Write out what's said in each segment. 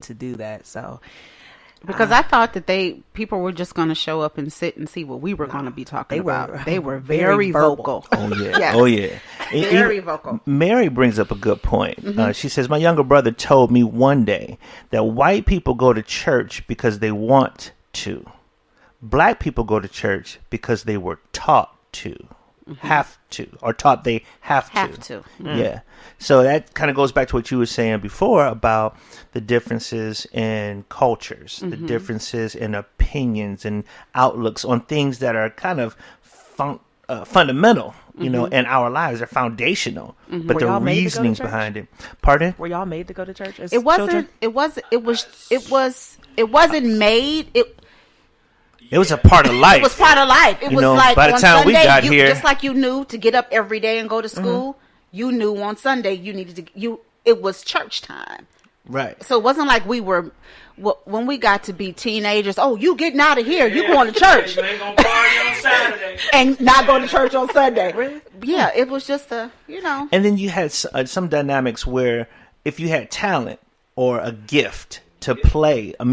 to do that. So because I thought that people were just going to show up and sit and see what we were going to be talking about. They were very vocal. Oh yeah, Yes. oh yeah, Very vocal. Mary brings up a good point. She says, "My younger brother told me one day that white people go to church because they want to. Black people go to church because they were taught to." Have to, or taught they have to. Yeah. So that kind of goes back to what you were saying before about the differences in cultures, the differences in opinions and outlooks on things that are kind of fundamental, you know, in our lives. They're foundational, but the reasonings behind it. Pardon? were y'all made to go to church as It wasn't. children? It wasn't made. It was a part of life. It was part of life. It You was know, like by the on time Sunday, we got you, here- just like you knew to get up every day and go to school. You knew on Sunday you needed to. It was church time. Right. So it wasn't like we were. When we got to be teenagers, oh, you getting out of here? You going to church? You ain't gonna party on Saturday. And not go to church on Sunday. Really? Yeah, it was just And then you had some dynamics where if you had talent or a gift to play a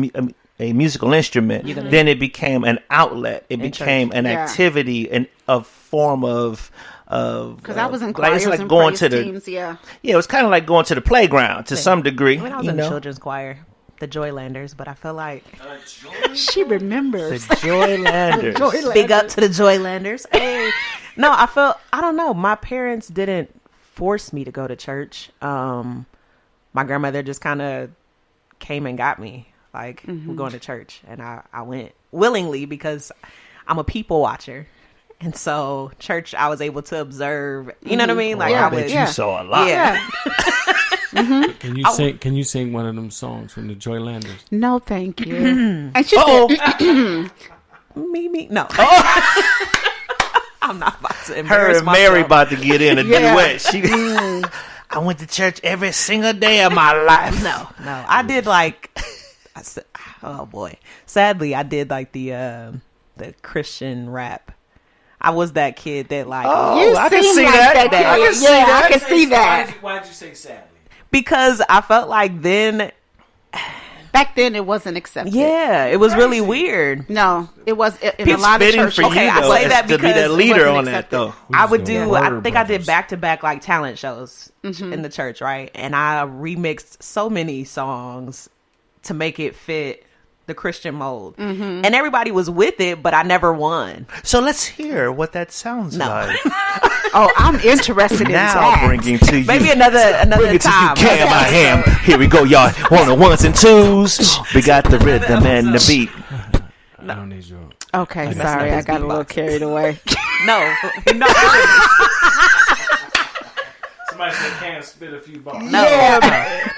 musical instrument, then it became an outlet. It became an activity and a form of because I was in like, choirs it's like and going praise to the teams. Yeah, it was kind of like going to the playground to some degree. When I was in the children's choir, the Joylanders, but I feel like she remembers. The Joylanders. big up to the Joylanders. Hey, no, I don't know. My parents didn't force me to go to church. My grandmother just kind of came and got me. Like, we're going to church. And I went willingly because I'm a people watcher. And so church, I was able to observe, you know what I mean? Like, I bet you saw a lot. Yeah. Can you sing one of them songs from the Joylanders? No, thank you. And she said, Me. No. I'm not about to Her embarrass and myself. Mary about to get in a duet. I went to church every single day of my life. No. I did like, oh boy. Sadly, I did like the Christian rap. I was that kid that like. you I can sing see like that. that. I can see Yeah, that. I can see that. Why'd you say sadly? Because I felt like then, Back then, it wasn't accepted. yeah, it was really weird. No, it was in a It's lot of fitting churches. for you, Okay, I though, say that to be because that it leader wasn't on that, accepted. though. I would was do. doing I Word think I did Brothers. back to back like talent shows in the church, right? And I remixed so many songs to make it fit the Christian mold, and everybody was with it, but I never won. So let's hear what that sounds like. Oh, I'm interested in Now that. bringing to you. Maybe another Bring it to time. you, Cam, I am. Here we go, y'all. On the ones and twos. We got the rhythm and the beat. I don't need your. Okay, sorry, I got a little carried away. No. Somebody said can't spit a few bars. No.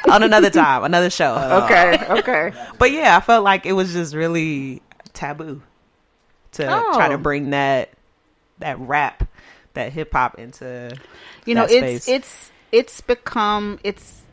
On another time, another show. Okay. But yeah, I felt like it was just really taboo to try to bring that rap, that hip hop into that space. It's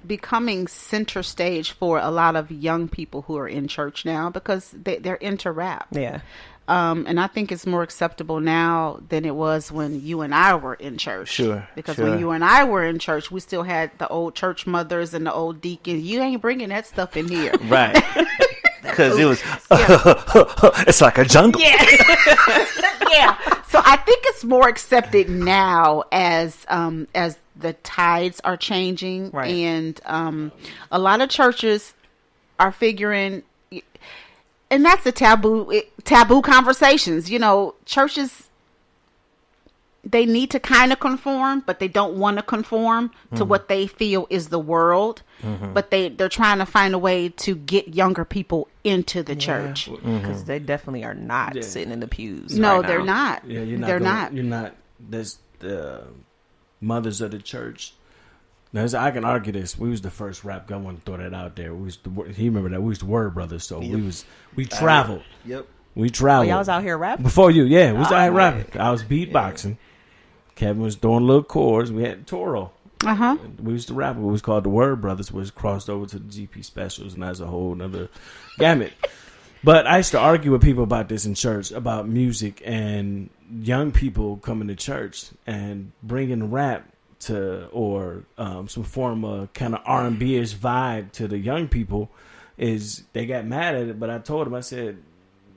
becoming center stage for a lot of young people who are in church now because they're into rap. Yeah. And I think it's more acceptable now than it was when you and I were in church. Sure. Because when you and I were in church, we still had the old church mothers and the old deacons. You ain't bringing that stuff in here. Right. Because it was, it's like a jungle. Yeah. Yeah. So I think it's more accepted now as the tides are changing. Right. And a lot of churches are figuring, and that's the taboo conversations. You know, churches, they need to kind of conform, but they don't want to conform to what they feel is the world. But they're trying to find a way to get younger people into the church. Because they definitely are not sitting in the pews. No, right they're now. not. Yeah, They're not. You're not. There's the mothers of the church. Now, I can argue this. We was the first rap. I want to throw that out there. He remember that. We was the Word Brothers. So we traveled. Yep. We traveled. Y'all was out here rapping? Before you, yeah. We was out here rapping. I was beatboxing. Kevin was throwing little chords. We had Toro. Uh-huh. We used to rap. It was called the Word Brothers, which crossed over to the GP specials, and that's a whole nother gamut. But I used to argue with people about this in church, about music and young people coming to church and bringing rap to, or some form of kind of R&B-ish vibe to the young people. is they got mad at it, but I told them, I said,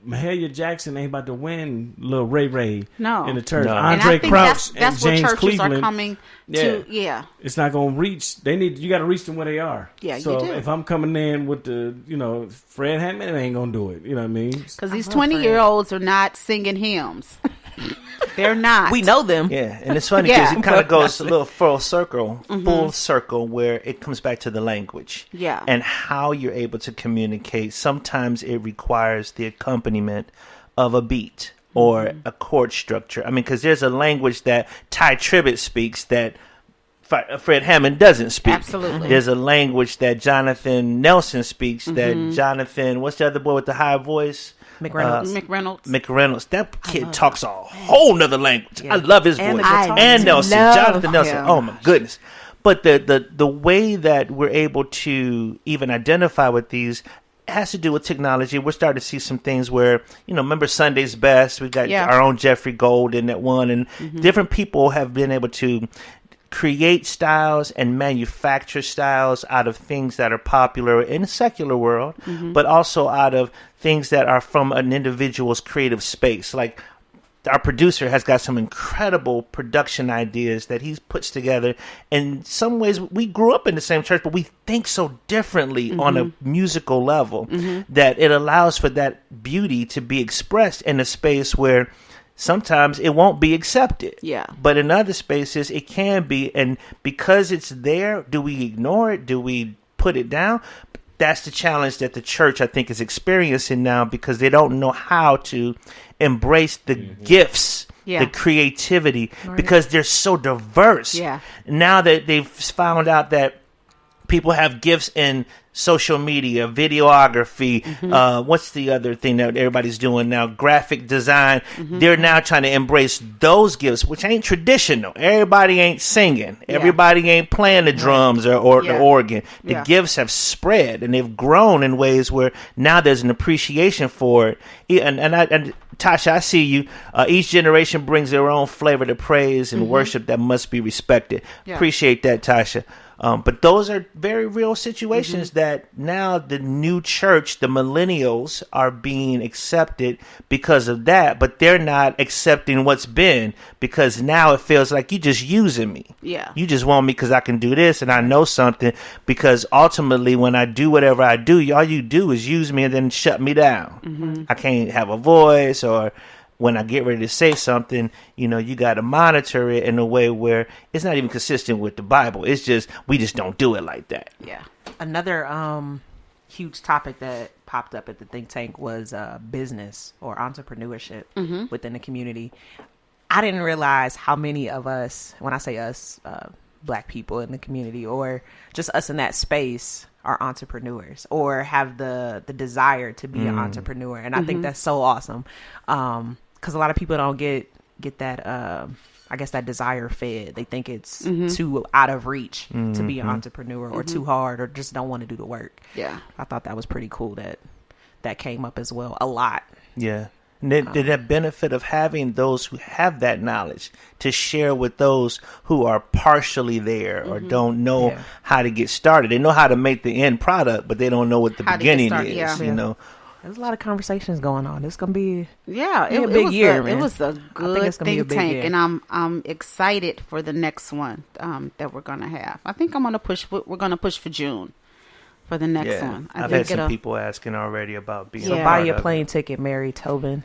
Mahalia Jackson ain't about to win Lil Ray Ray No. in the church. No. And Andre I think Crouch that's and where James churches Cleveland are coming to. Yeah. it's not going to reach. You got to reach them where they are. Yeah, so you do. if I'm coming in with the, Fred Hammond, it ain't going to do it. You know what I mean? Because these 20-year-olds are not singing hymns. They're not. We know them. Yeah, and it's funny because Yeah. it kind of goes a little full circle, where it comes back to the language. Yeah. And how you're able to communicate. Sometimes it requires the accompaniment of a beat or a chord structure. I mean, because there's a language that Ty Tribbett speaks that Fred Hammond doesn't speak. Absolutely. There's a language that Jonathan Nelson speaks that Jonathan, what's the other boy with the high voice? McReynolds. That kid talks a whole nother language. Yeah. I love his And voice. the guitar. And Nelson. love Jonathan Nelson. him. Oh my goodness. But the way that we're able to even identify with these has to do with technology. We're starting to see some things where, remember Sunday's Best? We got our own Jeffrey Gold in that one, and different people have been able to create styles and manufacture styles out of things that are popular in the secular world, but also out of things that are from an individual's creative space. Like our producer has got some incredible production ideas that he puts together. In some ways, we grew up in the same church, but we think so differently on a musical level that it allows for that beauty to be expressed in a space where sometimes it won't be accepted. Yeah. But in other spaces, it can be. And because it's there, do we ignore it? Do we put it down? That's the challenge that the church, I think, is experiencing now, because they don't know how to embrace the gifts, the creativity, because they're so diverse. Yeah. Now that they've found out that people have gifts in social media, videography, what's the other thing that everybody's doing now? Graphic design. They're now trying to embrace those gifts, which ain't traditional. Everybody ain't singing. Everybody ain't playing the drums or the organ. The gifts have spread, and they've grown in ways where now there's an appreciation for it. And Tasha, I see you. Each generation brings their own flavor to praise and worship that must be respected. Appreciate that, Tasha. But those are very real situations that now the new church, the millennials, are being accepted because of that, but they're not accepting what's been, because now it feels like you just using me. Yeah. You just want me because I can do this and I know something, because ultimately when I do whatever I do, all you do is use me and then shut me down. I can't have a voice, or when I get ready to say something, you got to monitor it in a way where it's not even consistent with the Bible. It's just, we just don't do it like that. Yeah. Another huge topic that popped up at the think tank was business or entrepreneurship within the community. I didn't realize how many of us, when I say us, Black people in the community, or just us in that space, are entrepreneurs or have the desire to be an entrepreneur. And I think that's so awesome. Because a lot of people don't get that, I guess, that desire fed. They think it's too out of reach to be an entrepreneur, or too hard, or just don't want to do the work. Yeah. I thought that was pretty cool that came up as well a lot. Yeah. And the benefit of having those who have that knowledge to share with those who are partially there or don't know how to get started. They know how to make the end product, but they don't know what the beginning is, There's a lot of conversations going on. It's gonna be it a big was year, It man. was a good think tank, and I'm excited for the next one that we're gonna have. I think we're gonna push for June for the next one. I've had some people asking already about being. So buy your plane ticket, Mary Tobin.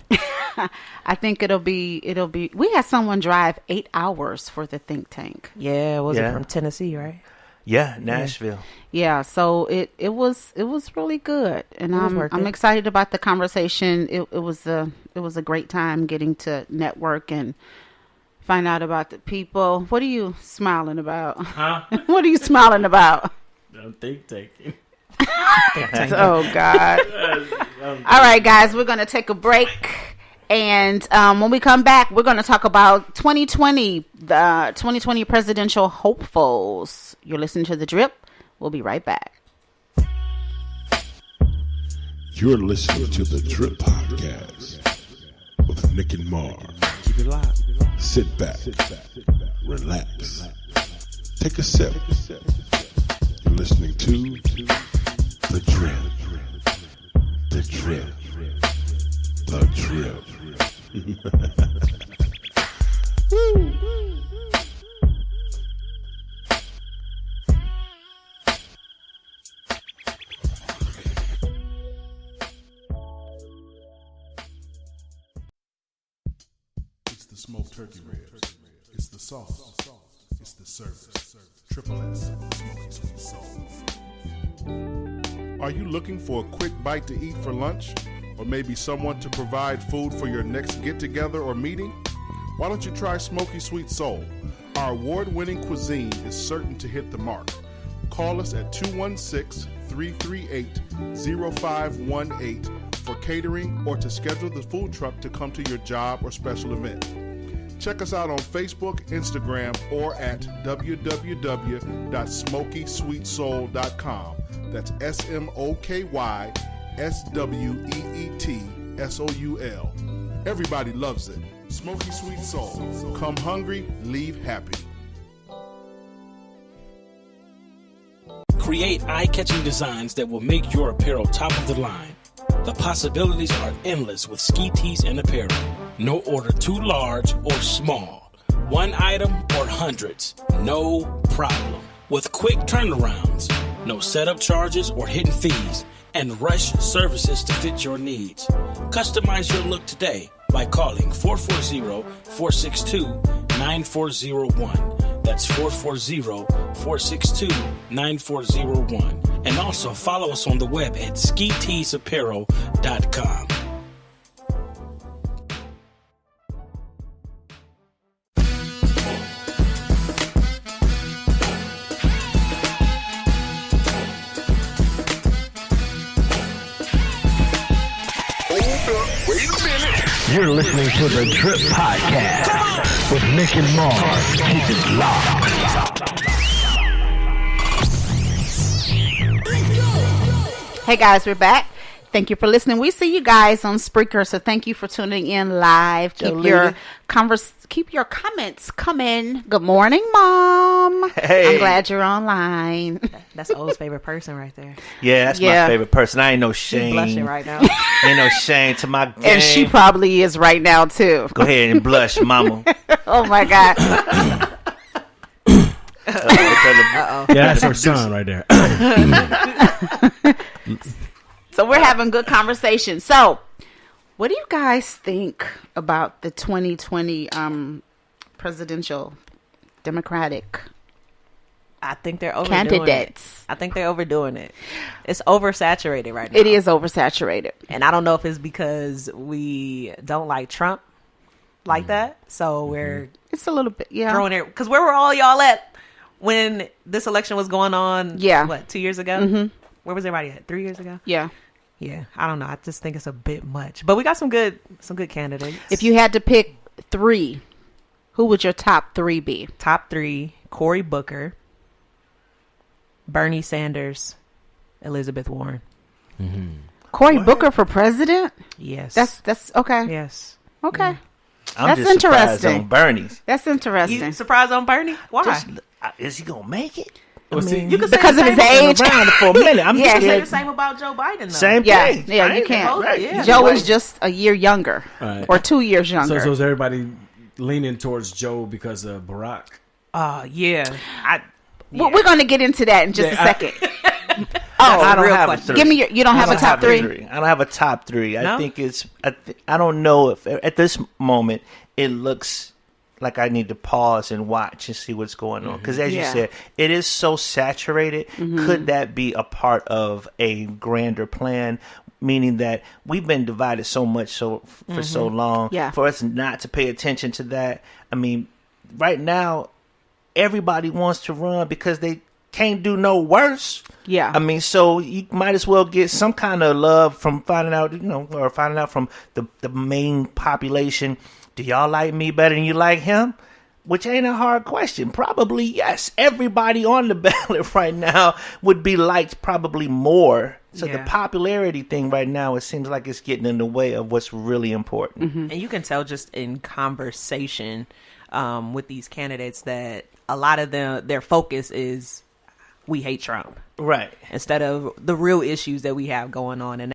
I think it'll be. We had someone drive 8 hours for the think tank. Yeah, was it from Tennessee, right? Yeah, Nashville. Yeah, so it was really good, and I'm excited about the conversation. It was a great time getting to network and find out about the people. What are you smiling about? Huh? What are you smiling about? I'm think taking. Oh God! All right, guys, we're gonna take a break. And when we come back, we're going to talk about 2020, the 2020 presidential hopefuls. You're listening to The Drip. We'll be right back. You're listening to The Drip Podcast with Nick and Mar. Keep it live. Sit back, relax, take a sip. You're listening to The Drip. the Trip. The Trip. It's the smoked turkey ribs. It's the sauce. It's the service. Triple S, Smoky Sweet Soul. Are you looking for a quick bite to eat for lunch? Or maybe someone to provide food for your next get-together or meeting? Why don't you try Smoky Sweet Soul? Our award-winning cuisine is certain to hit the mark. Call us at 216-338-0518 for catering or to schedule the food truck to come to your job or special event. Check us out on Facebook, Instagram, or at www.smokysweetsoul.com. That's SMOKYSWEETSOUL. Everybody loves it. Smoky Sweet Soul. Come hungry, leave happy. Create eye-catching designs that will make your apparel top of the line. The possibilities are endless with ski tees and apparel. No order too large or small. One item or hundreds. No problem. With quick turnarounds. No setup charges or hidden fees. And rush services to fit your needs. Customize your look today by calling 440-462-9401. That's 440-462-9401. And also follow us on the web at skiteesapparel.com. You're listening to the Trip Podcast with Nick and Mars. Keep it locked. Hey guys, we're back. Thank you for listening. We see you guys on Spreaker, so thank you for tuning in live. Keep your comments coming. Good morning, Mom. Hey. I'm glad you're online. That's O's favorite person right there. Yeah, that's my favorite person. I ain't no shame. She's blushing right now. Ain't no shame to my game. And she probably is right now, too. Go ahead and blush, mama. Oh, my God. Uh-oh. Yeah, that's her son right there. So we're having good conversation. So what do you guys think about the 2020 presidential Democratic I think they're overdoing candidates? I think they're overdoing it. It's oversaturated right now. It is oversaturated. And I don't know if it's because we don't like Trump like that. So we're It's a little bit, yeah. throwing it. Because where were all y'all at when this election was going on? Yeah. What, 2 years ago? Mm-hmm. Where was everybody at? 3 years ago? Yeah. Yeah. I don't know. I just think it's a bit much. But we got some good candidates. If you had to pick three, who would your top three be? Top three, Cory Booker, Bernie Sanders, Elizabeth Warren. Cory Booker for president? Yes. That's okay. Yes. Okay. Yeah. I'm That's just surprised interesting. on Bernie's. That's interesting. You surprised on Bernie? Why? Is he gonna make it? I mean, you can say because the of his same- age. Around for a minute. I'm Yeah. just You can say saying the same about Joe Biden, though. same Yeah, thing. yeah, I you ain't can't. right. Yeah. Joe is just a year younger, Right. or 2 years younger. So is everybody leaning towards Joe because of Barack? Yeah. Well, we're going to get into that in just Yeah, a second. I don't real have question. a three. Give me you don't have a top three? I don't have a top three. I No? think it's. I don't know if at this moment it looks like I need to pause and watch and see what's going on. Because as you Yeah. said, it is so saturated. Could that be a part of a grander plan? Meaning that we've been divided so much for so long. Yeah. For us not to pay attention to that. I mean, right now, everybody wants to run because they can't do no worse. Yeah. I mean, so you might as well get some kind of love from finding out, or finding out from the main population. Do y'all like me better than you like him? Which ain't a hard question. Probably yes. Everybody on the ballot right now would be liked probably more. So the Yeah. popularity thing right now, it seems like it's getting in the way of what's really important. And you can tell just in conversation with these candidates that a lot of their focus is we hate Trump Right. instead of the real issues that we have going on. And